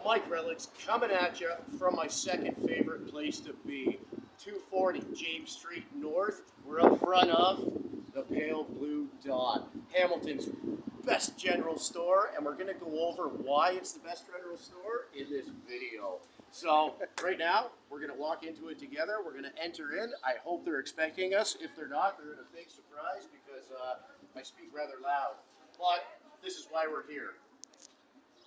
Mike Relics coming at you from my second favorite place to be, 240 James Street North. We're up front of the Pale Blue Dot, Hamilton's best general store, and we're going to go over why it's the best general store in this video. So right now, we're going to walk into it together. We're going to enter in. I hope they're expecting us. If they're not, they're in a big surprise because I speak rather loud. But this is why we're here.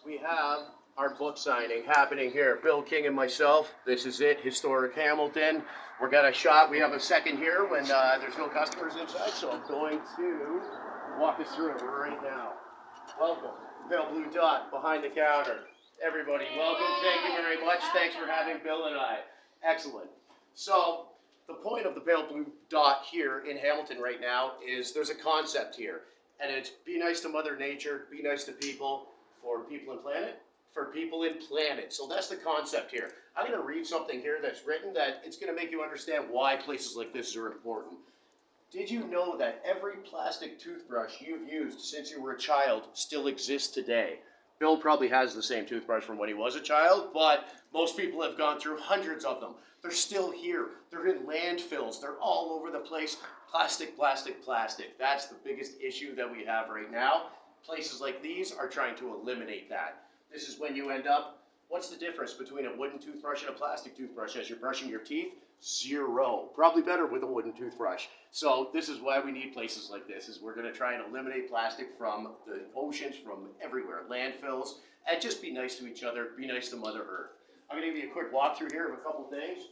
We have our book signing happening here. Bill King and myself. This is it. Historic Hamilton. We're got a shot. We have a second here when there's no customers inside, so I'm going to walk us through it right now. Welcome. Pale Blue Dot behind the counter. Everybody, welcome. Thank you very much. Thanks for having Bill and I. Excellent. So the point of the Pale Blue Dot here in Hamilton right now is there's a concept here, and it's be nice to Mother Nature, be nice to people, for people and planet, for people and planet. So that's the concept here. I'm going to read something here that's written that it's going to make you understand why places like this are important. Did you know that every plastic toothbrush you've used since you were a child still exists today? Bill probably has the same toothbrush from when he was a child, but most people have gone through hundreds of them. They're still here. They're in landfills. They're all over the place. Plastic, plastic, plastic. That's the biggest issue that we have right now. Places like these are trying to eliminate that. This is when you end up, what's the difference between a wooden toothbrush and a plastic toothbrush as you're brushing your teeth? Zero. Probably better with a wooden toothbrush. So this is why we need places like this, is we're going to try and eliminate plastic from the oceans, from everywhere, landfills, and just be nice to each other, be nice to Mother Earth. I'm going to give you a quick walkthrough here of a couple things.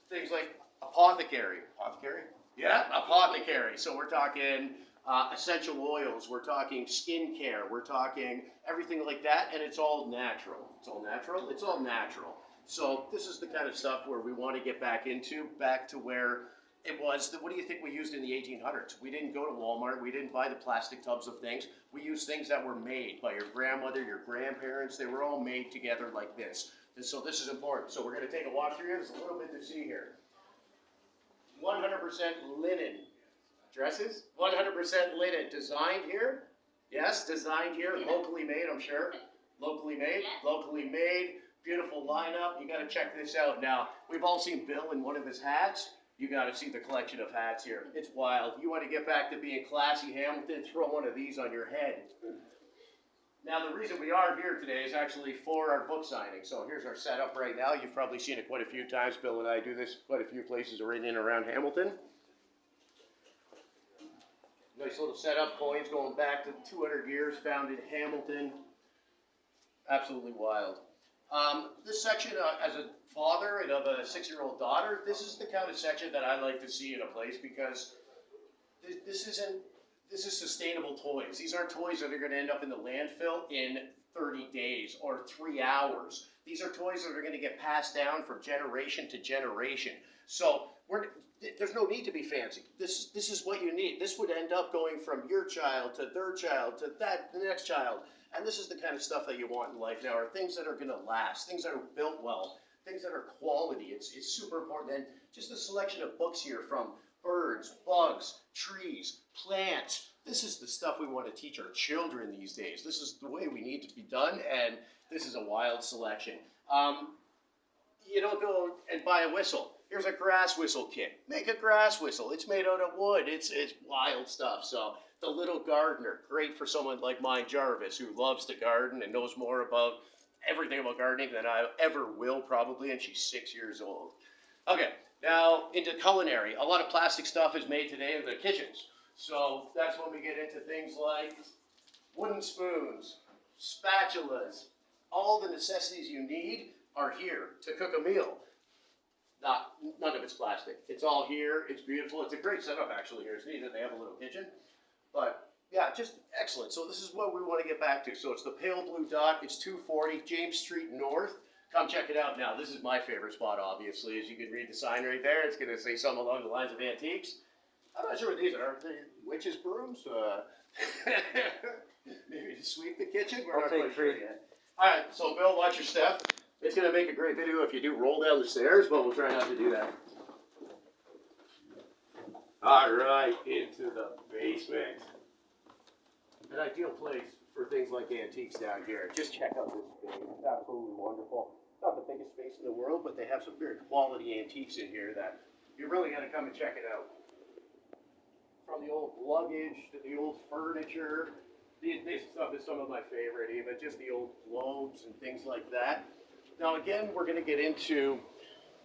Things like apothecary. Apothecary? Yeah, apothecary. So we're talking essential oils, we're talking skincare, we're talking everything like that, and it's all natural. It's all natural? It's all natural. So this is the kind of stuff where we want to get back to where it was. What do you think we used in the 1800s? We didn't go to Walmart, we didn't buy the plastic tubs of things. We used things that were made by your grandmother, your grandparents. They were all made together like this. And so this is important. So we're going to take a walk through here. There's a little bit to see here. 100% linen. Dresses, 100% linen, designed here. Yes, designed here, locally made, I'm sure. Locally made, locally made. Beautiful lineup. You got to check this out. Now, we've all seen Bill in one of his hats. You got to see the collection of hats here. It's wild. You want to get back to being classy Hamilton, throw one of these on your head. Now, the reason we are here today is actually for our book signing. So here's our setup right now. You've probably seen it quite a few times. Bill and I do this quite a few places right in and around Hamilton. Nice little setup, coins going back to 200 years, found in Hamilton. Absolutely wild. This section, as a father and of a 6-year-old daughter, this is the kind of section that I like to see in a place because this is sustainable toys. These aren't toys that are going to end up in the landfill in 30 days or 3 hours. These are toys that are going to get passed down from generation to generation. So there's no need to be fancy. This is what you need. This would end up going from your child to their child to the next child. And this is the kind of stuff that you want in life now, are things that are going to last, things that are built well, things that are quality. It's super important. And just a selection of books here from birds, bugs, trees, plants. This is the stuff we want to teach our children these days. This is the way we need to be done, and this is a wild selection. You don't go and buy a whistle. Here's a grass whistle kit. Make a grass whistle. It's made out of wood. It's wild stuff. So the little gardener, great for someone like mine, Jarvis, who loves to garden and knows more about everything about gardening than I ever will probably, and she's 6 years old. Okay, now into culinary. A lot of plastic stuff is made today in the kitchens. So that's when we get into things like wooden spoons, spatulas. All the necessities you need are here to cook a meal. None of it's plastic. It's all here. It's beautiful. It's a great setup, actually, here. It's neat that they have a little kitchen. But, yeah, just excellent. So this is what we want to get back to. So it's the Pale Blue Dot. It's 240 James Street North. Come check it out. Now, this is my favorite spot, obviously. As you can read the sign right there, it's going to say something along the lines of antiques. I'm not sure what these are. Are they witches' brooms? Maybe to sweep the kitchen? We're not quite sure yet. All right, so Bill, watch your step. It's going to make a great video if you do roll down the stairs, but we'll try not to do that. All right, into the basement. An ideal place for things like antiques down here. Just check out this space. It's absolutely wonderful. Not the biggest space in the world, but they have some very quality antiques in here that you really got to come and check it out. From the old luggage to the old furniture. This stuff is some of my favorite, even just the old globes and things like that. Now again, we're going to get into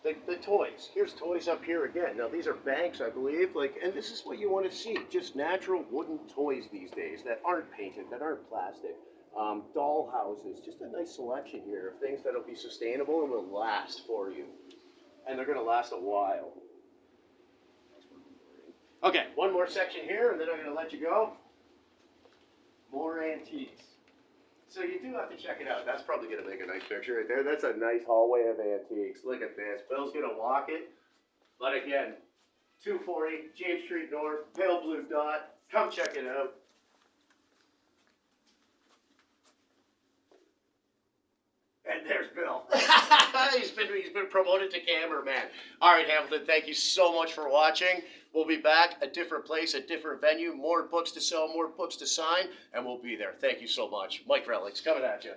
the toys. Here's toys up here again. Now these are banks, I believe, and this is what you want to see, just natural wooden toys these days that aren't painted, that aren't plastic. Doll houses, just a nice selection here of things that'll be sustainable and will last for you. And they're going to last a while. Okay, one more section here, and then I'm going to let you go. More antiques. So you do have to check it out. That's probably going to make a nice picture right there. That's a nice hallway of antiques. Look at this. Bill's going to walk it. But again, 240 James Street North, pale blue dot. Come check it out. And there's Bill. he's been promoted to cameraman. All right, Hamilton, thank you so much for watching. We'll be back, a different place, a different venue, more books to sell, more books to sign, and we'll be there. Thank you so much. Mike Relics coming at you.